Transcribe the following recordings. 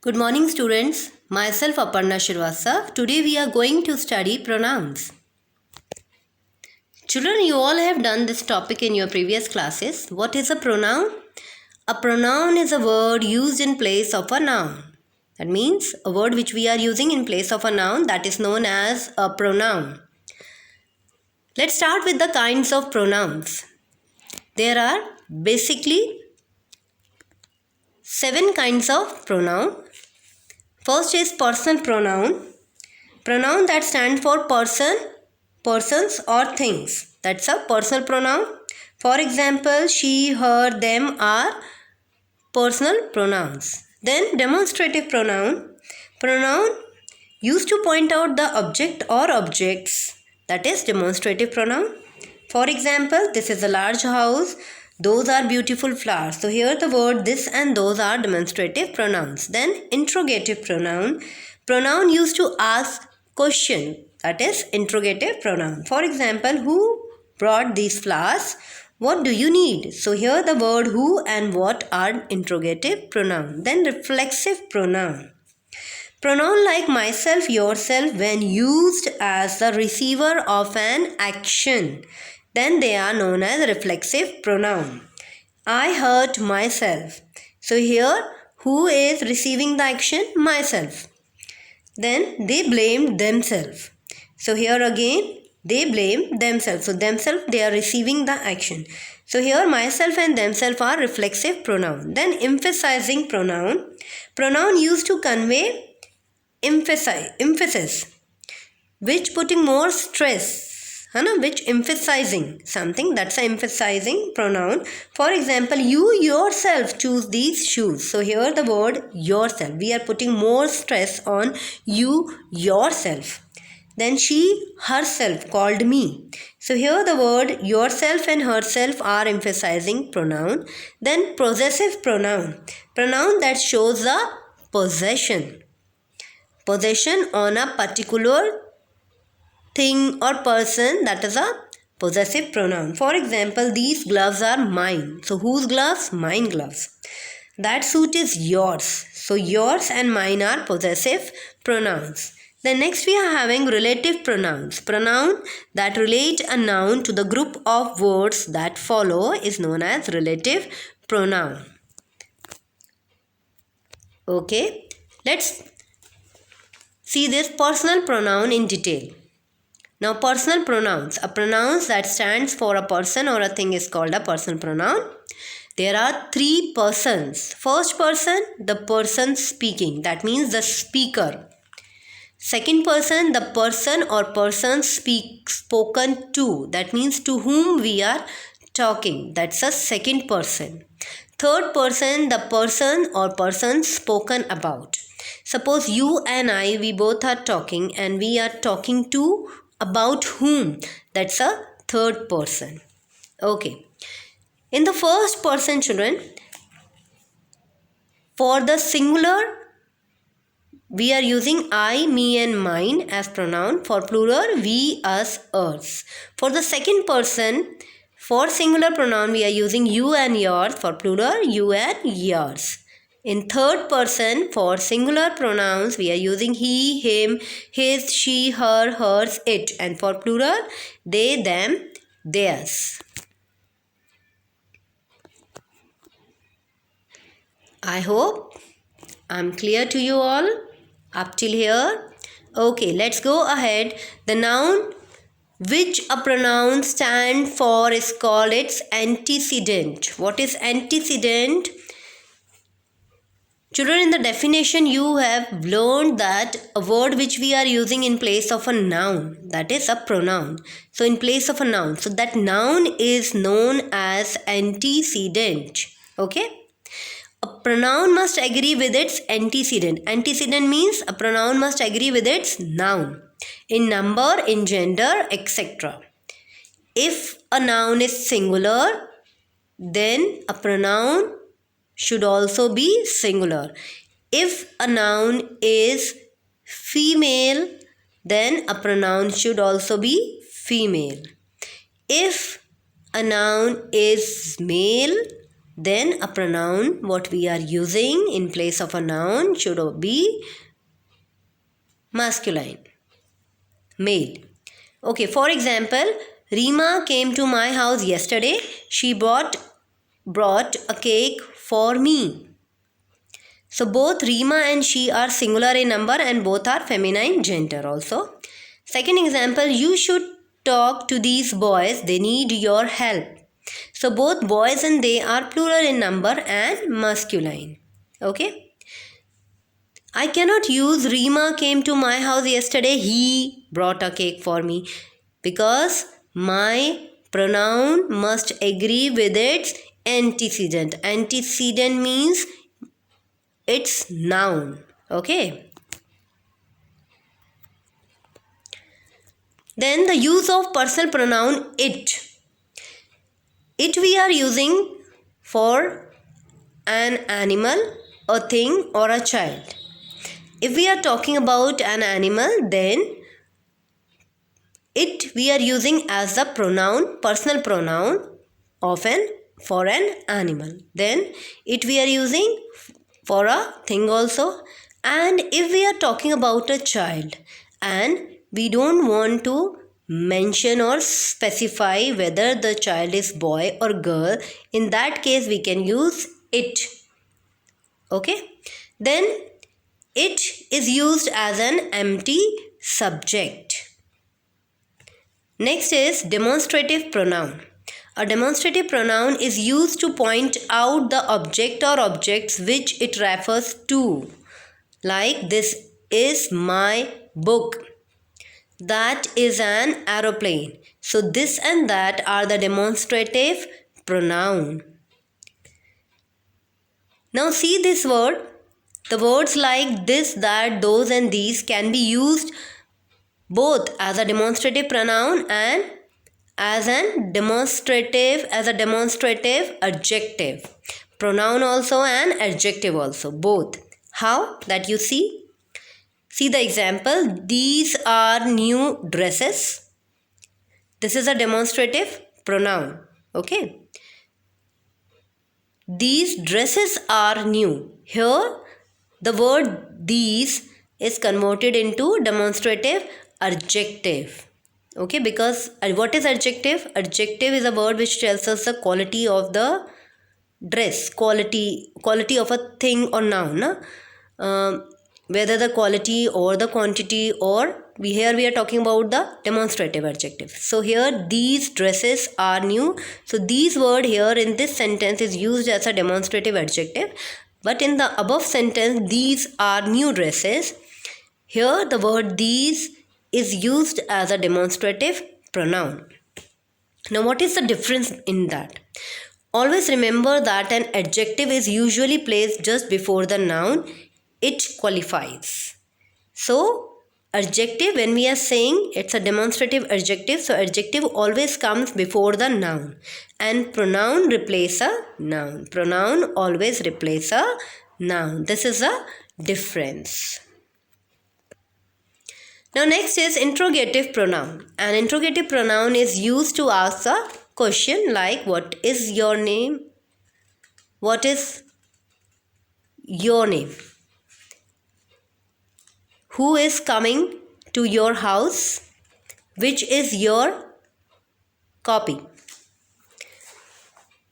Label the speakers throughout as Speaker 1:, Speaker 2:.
Speaker 1: Good morning, students. Myself Aparna Shrivastava. Today we are going to study pronouns. Children, you all have done this topic in your previous classes. What is a pronoun? A pronoun is a word used in place of a noun. That means a word which we are using in place of a noun that is known as a pronoun. Let's start with the kinds of pronouns. There are basically 7 kinds of pronoun. First is personal pronoun. Pronoun that stands for person, persons or things. That's a personal pronoun. For example, she, her, them are personal pronouns. Then demonstrative pronoun. Pronoun used to point out the object or objects. That is demonstrative pronoun. For example, this is a large house. Those are beautiful flowers. So here the word this and those are demonstrative pronouns. Then interrogative pronoun. Pronoun used to ask question. That is interrogative pronoun. For example, who brought these flowers? What do you need? So here the word who and what are interrogative pronoun. Then reflexive pronoun. Pronoun like myself, yourself when used as the receiver of an action. Then they are known as reflexive pronoun. I hurt myself. So here who is receiving the action? Myself. Then they blamed themselves. So here again they blame themselves. So themselves they are receiving the action. So here myself and themselves are reflexive pronoun. Then emphasizing pronoun. Pronoun used to convey emphasis, which putting more stress, which emphasizing something. That's an emphasizing pronoun. For example, you yourself choose these shoes. So here the word yourself, we are putting more stress on you yourself. Then she herself called me. So here the word yourself and herself are emphasizing pronoun. Then possessive pronoun. Pronoun that shows the possession on a particular thing or person. That is a possessive pronoun. For example, these gloves are mine. So whose gloves? Mine gloves. That suit is yours. So yours and mine are possessive pronouns. Then next we are having relative pronouns. Pronoun that relate a noun to the group of words that follow is known as relative pronoun. Okay, let's see this personal pronoun in detail. Now personal pronouns. A pronoun that stands for a person or a thing is called a personal pronoun. There are 3 persons. First person, the person speaking. That means the speaker. Second person, the person or persons spoken to. That means to whom we are talking. That's a second person. Third person, the person or persons spoken about. Suppose you and I, we both are talking and we are talking to about whom. That's a third person. Okay. In the first person, children, for the singular, we are using I, me and mine as pronoun. For plural, we, us, ours. For the second person, for singular pronoun, we are using you and yours. For plural, you and yours. In third person, for singular pronouns, we are using he, him, his, she, her, hers, it. And for plural, they, them, theirs. I hope I'm clear to you all up till here. Okay, let's go ahead. The noun which a pronoun stands for is called its antecedent. What is antecedent? Children, in the definition you have learned that a word which we are using in place of a noun, that is a pronoun. So in place of a noun. So that noun is known as antecedent. Okay? A pronoun must agree with its antecedent. Antecedent means a pronoun must agree with its noun in number, in gender, etc. If a noun is singular, then a pronoun should also be singular. If a noun is female, then a pronoun should also be female. If a noun is male, then a pronoun what we are using in place of a noun should be masculine, male. Okay, for example, Rima came to my house yesterday. She brought a cake for me. So both Rima and she are singular in number and both are feminine gender also. Second example, you should talk to these boys. They need your help. So both boys and they are plural in number and masculine. Okay. I cannot use Rima came to my house yesterday. He brought a cake for me, because my pronoun must agree with its antecedent. Antecedent means it's noun. Okay. Then the use of personal pronoun it. It we are using for an animal, a thing or a child. If we are talking about an animal, then it we are using as the pronoun, personal pronoun for an animal. Then it we are using for a thing also. And if we are talking about a child and we don't want to mention or specify whether the child is boy or girl, in that case we can use it. Okay. Then it is used as an empty subject. Next is demonstrative pronoun. A demonstrative pronoun is used to point out the object or objects which it refers to. Like, this is my book. That is an aeroplane. So this and that are the demonstrative pronoun. Now see this word. The words like this, that, those and these can be used both as a demonstrative pronoun and as a demonstrative adjective. Pronoun also and adjective also, both. How? That you see. See the example. These are new dresses. This is a demonstrative pronoun. Okay. These dresses are new. Here the word these is converted into demonstrative adjective. Okay, because what is adjective? Adjective is a word which tells us the quality of the dress, quality of a thing or noun. Whether the quality or the quantity, or here we are talking about the demonstrative adjective. So here these dresses are new. So these word here in this sentence is used as a demonstrative adjective. But in the above sentence, these are new dresses, here the word these is used as a demonstrative pronoun. Now what is the difference in that? Always remember that an adjective is usually placed just before the noun. It qualifies. So adjective, when we are saying it's a demonstrative adjective, so adjective always comes before the noun, and pronoun replace a noun. Pronoun always replace a noun. This is a difference. Now next is interrogative pronoun. An interrogative pronoun is used to ask a question like, what is your name? What is your name? Who is coming to your house? Which is your copy?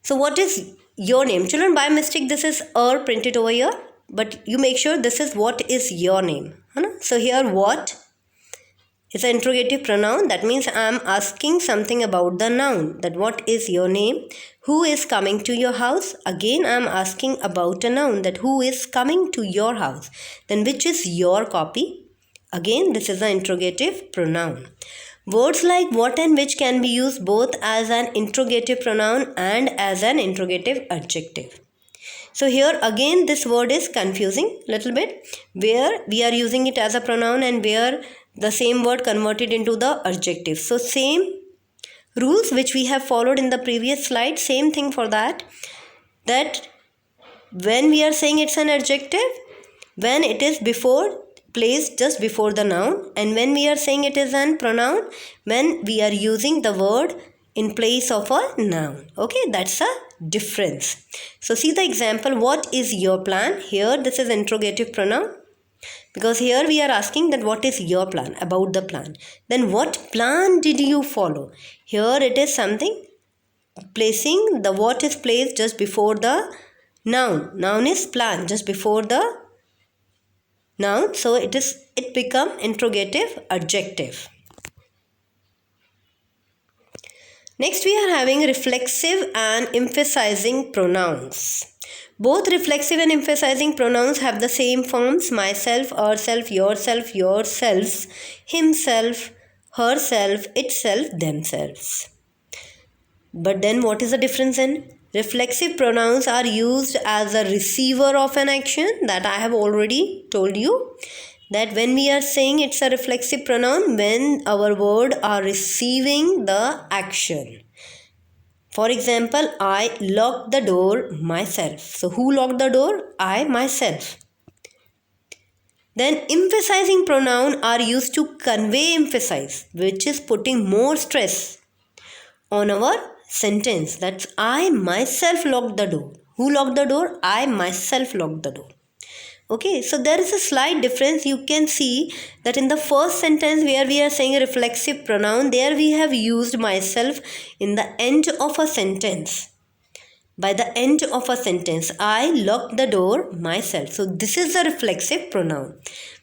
Speaker 1: So what is your name? Children, by mistake this is printed over here, but you make sure this is what is your name. So here what is an interrogative pronoun. That means I am asking something about the noun. That what is your name? Who is coming to your house? Again I am asking about a noun. That who is coming to your house? Then which is your copy? Again this is an interrogative pronoun. Words like what and which can be used both as an interrogative pronoun and as an interrogative adjective. So here again this word is confusing little bit, where we are using it as a pronoun and where the same word converted into the adjective. So same rules which we have followed in the previous slide, same thing for that. That when we are saying it's an adjective, when it is placed just before the noun, and when we are saying it is an pronoun, when we are using the word in place of a noun. Okay, that's a difference. So see the example. What is your plan? Here this is interrogative pronoun, because here we are asking that what is your plan, about the plan. Then what plan did you follow? Here it is something, placing the what is placed just before the noun. Noun is plan, just before the noun, so it become interrogative adjective. Next we are having reflexive and emphasizing pronouns. Both reflexive and emphasizing pronouns have the same forms: myself, herself, yourself, yourselves, himself, herself, itself, themselves. But then what is the difference in? Reflexive pronouns are used as a receiver of an action, that I have already told you. That when we are saying it's a reflexive pronoun, when our word are receiving the action. For example, I locked the door myself. So who locked the door? I myself. Then emphasizing pronoun are used to convey emphasize, which is putting more stress on our sentence. That's I myself locked the door. Who locked the door? I myself locked the door. Okay, so there is a slight difference. You can see that in the first sentence where we are saying a reflexive pronoun, there we have used myself in the end of a sentence. By the end of a sentence, I locked the door myself. So this is a reflexive pronoun.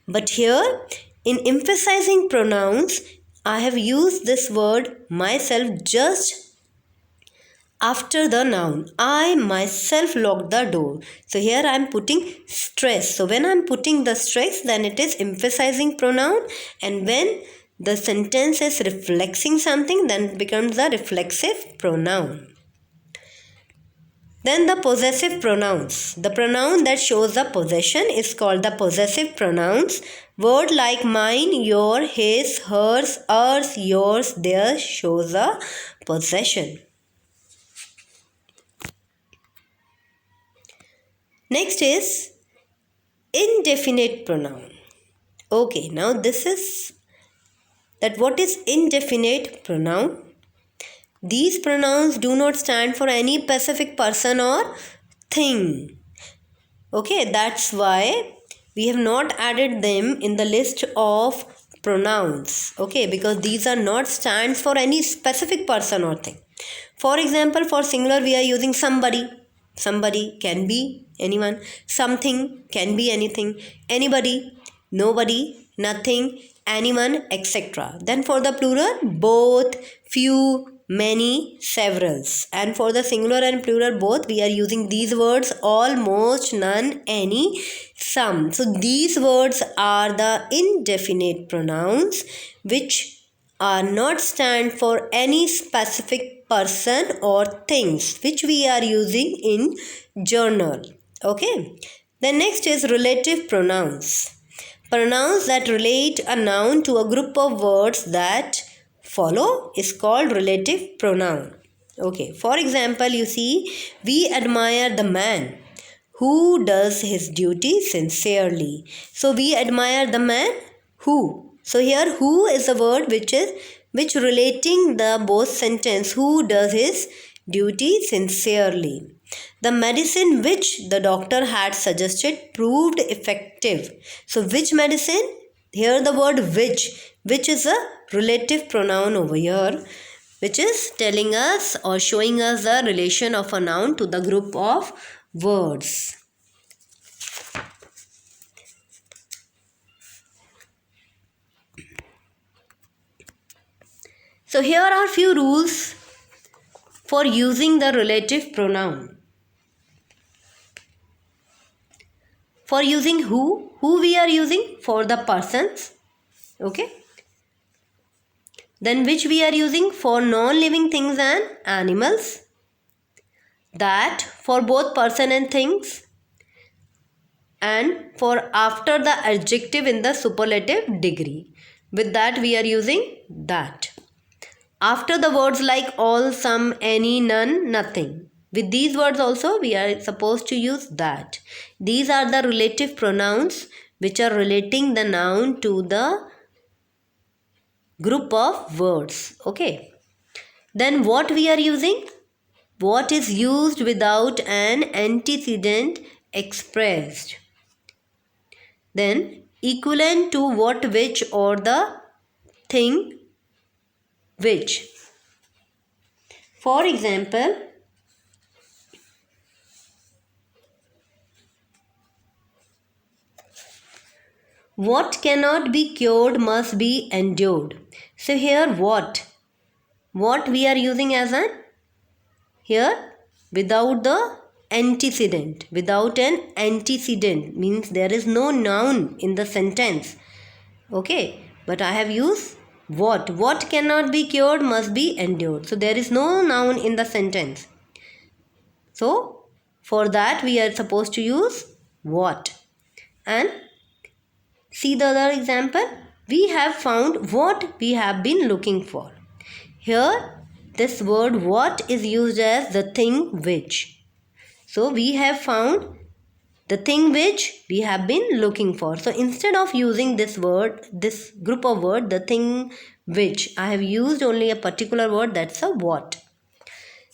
Speaker 1: But here in emphasizing pronouns, I have used this word myself just after the noun. I myself locked the door. So here I am putting stress. So when I am putting the stress, then it is emphasizing pronoun. And when the sentence is reflecting something, then it becomes a reflexive pronoun. Then the possessive pronouns. The pronoun that shows the possession is called the possessive pronouns. Word like mine, your, his, hers, ours, yours, theirs shows a possession. Next is indefinite pronoun. Okay, now this is that what is indefinite pronoun? These pronouns do not stand for any specific person or thing. Okay, that's why we have not added them in the list of pronouns. Okay, because these are not stands for any specific person or thing. For example, for singular we are using somebody. Somebody can be anyone. Something can be anything. Anybody, nobody, nothing, anyone, etc. Then for the plural, both, few, many, severals. And for the singular and plural both, we are using these words: almost, none, any, some. So these words are the indefinite pronouns which are not stand for any specific person or things, which we are using in journal. Okay. The next is relative pronouns. Pronouns that relate a noun to a group of words that follow is called relative pronoun. Okay. For example, you see, we admire the man who does his duty sincerely. So we admire the man who. So here who is a word which relating the both sentence, who does his duty sincerely. The medicine which the doctor had suggested proved effective. So which medicine? Here the word which is a relative pronoun over here, which is telling us or showing us the relation of a noun to the group of words. So here are few rules for using the relative pronoun. For using who we are using for the persons. Okay. Then which we are using for non-living things and animals. That for both person and things. And for after the adjective in the superlative degree. With that we are using that. After the words like all, some, any, none, nothing. With these words also we are supposed to use that. These are the relative pronouns which are relating the noun to the group of words. Okay. Then what we are using? What is used without an antecedent expressed. Then equivalent to what, which, or the thing which. For example, what cannot be cured must be endured. So here what we are using as an, here without the antecedent, without an antecedent means there is no noun in the sentence. Okay, but I have used what cannot be cured must be endured. So there is no noun in the sentence. So for that we are supposed to use what. And see the other example. We have found what we have been looking for. Here this word what is used as the thing which. So we have found the thing which we have been looking for. So instead of using this word, this group of word, the thing which, I have used only a particular word, that's a what.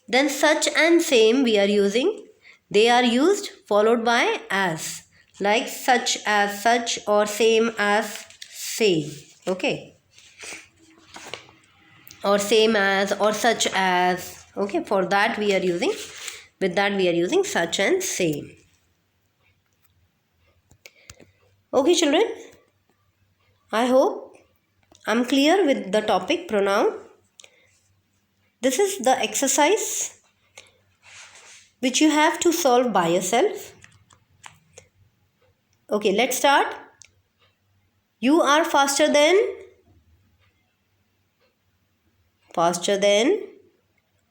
Speaker 1: Then such and same we are using. They are used followed by as. Like such as such or same as same. Okay. Or same as or such as. Okay. For that we are using, with that we are using such and same. Okay children, I hope I'm clear with the topic pronoun. This is the exercise which you have to solve by yourself. Okay, let's start. You are faster than. Faster than.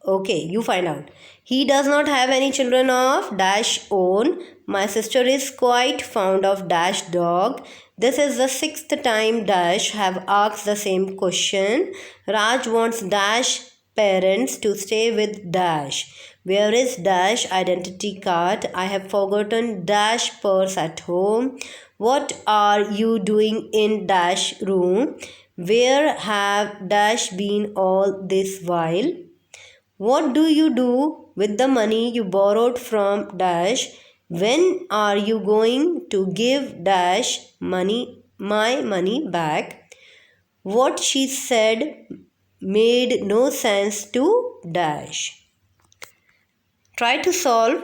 Speaker 1: Okay, you find out. He does not have any children of dash own. My sister is quite fond of dash dog. This is the 6th time dash have asked the same question. Raj wants dash parents to stay with dash. Where is dash identity card? I have forgotten dash purse at home. What are you doing in dash room? Where have dash been all this while? What do you do with the money you borrowed from dash? When are you going to give dash my money back? What she said made no sense to dash. Try to solve.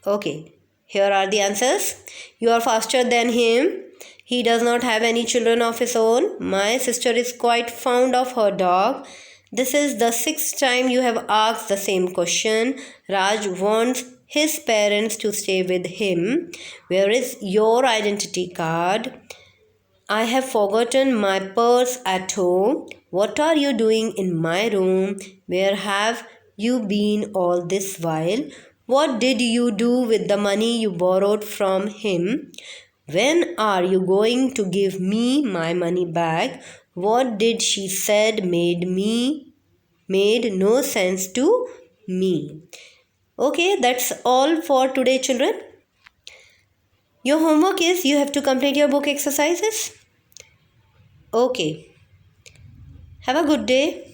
Speaker 1: Okay, here are the answers. You are faster than him. He does not have any children of his own. My sister is quite fond of her dog. This is the 6th time you have asked the same question. Raj wants his parents to stay with him. Where is your identity card? I have forgotten my purse at home. What are you doing in my room? Where have you been all this while? What did you do with the money you borrowed from him? When are you going to give me my money back? What did she said made no sense to me. Okay, that's all for today, children. Your homework is you have to complete your book exercises. Okay. Have a good day.